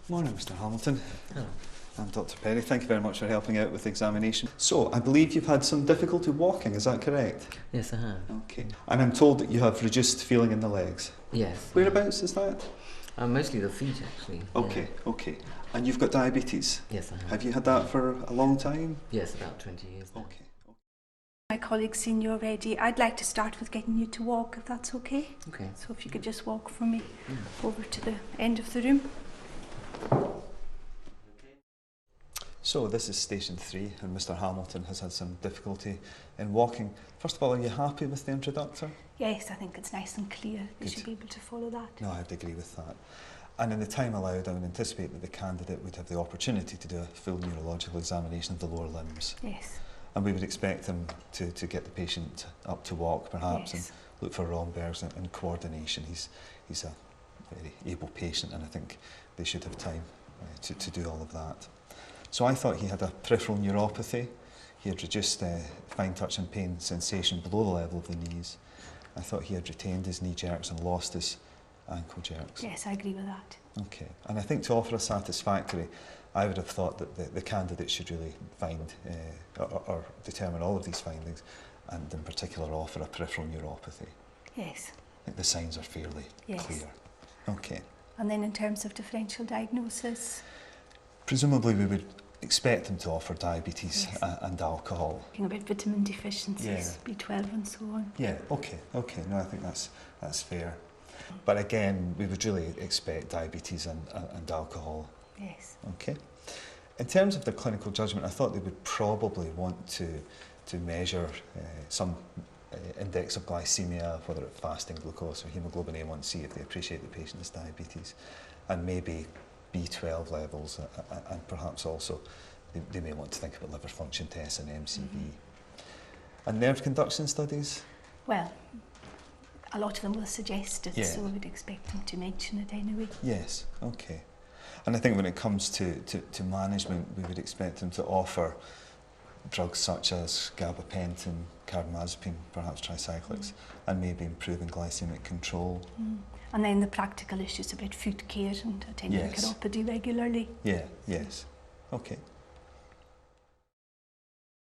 Morning, Mr. Hamilton. Hello. I'm Dr. Perry. Thank you very much for helping out with the examination. So, I believe you've had some difficulty walking, is that correct? Yes, I have. Okay. And I'm told that you have reduced feeling in the legs. Yes. Whereabouts is that? Mostly the feet, actually. Okay, okay. And you've got diabetes? Yes, I have. Have you had that for a long time? Yes, about 20 years now. Okay. My colleague's seen you already. I'd like to start with getting you to walk, if that's okay. Okay. So if you could just walk for me over to the end of the room. So this is station 3 and Mr. Hamilton has had some difficulty in walking. First of all, are you happy with the introductor? Yes, I think it's nice and clear. You Good. should be able to follow that. No, I'd agree with that. And in the time allowed, I would anticipate that the candidate would have the opportunity to do a full neurological examination of the lower limbs. Yes. And we would expect them to get the patient up to walk, perhaps, Yes. and look for Romberg's and coordination. He's a very able patient, and I think they should have time to do all of that. So I thought he had a peripheral neuropathy. He had reduced fine touch and pain sensation below the level of the knees. I thought he had retained his knee jerks and lost his ankle jerks. Yes, I agree with that. Okay, and I think to offer a satisfactory, I would have thought that the candidate should really find or determine all of these findings, and in particular offer a peripheral neuropathy. Yes. I think the signs are fairly clear. Okay. And then in terms of differential diagnosis? Presumably we would expect them to offer diabetes Yes. And alcohol. Talking about vitamin deficiencies, Yeah. B12 and so on. Yeah, okay, no, I think that's fair. But again, we would really expect diabetes and alcohol. Yes. Okay. In terms of the clinical judgment, I thought they would probably want to measure some index of glycemia, whether it's fasting glucose or hemoglobin A1C, if they appreciate the patient has diabetes, and maybe B12 levels, and perhaps also they may want to think about liver function tests and MCV. And nerve conduction studies? Well, a lot of them were suggested, Yeah. so I would expect them to mention it anyway. Yes, okay. And I think when it comes to management, we would expect them to offer drugs such as gabapentin, carbamazepine, perhaps tricyclics, and maybe improving glycemic control. And then the practical issues about foot care and attending Yes. chiropody regularly. Yeah, yes. Okay.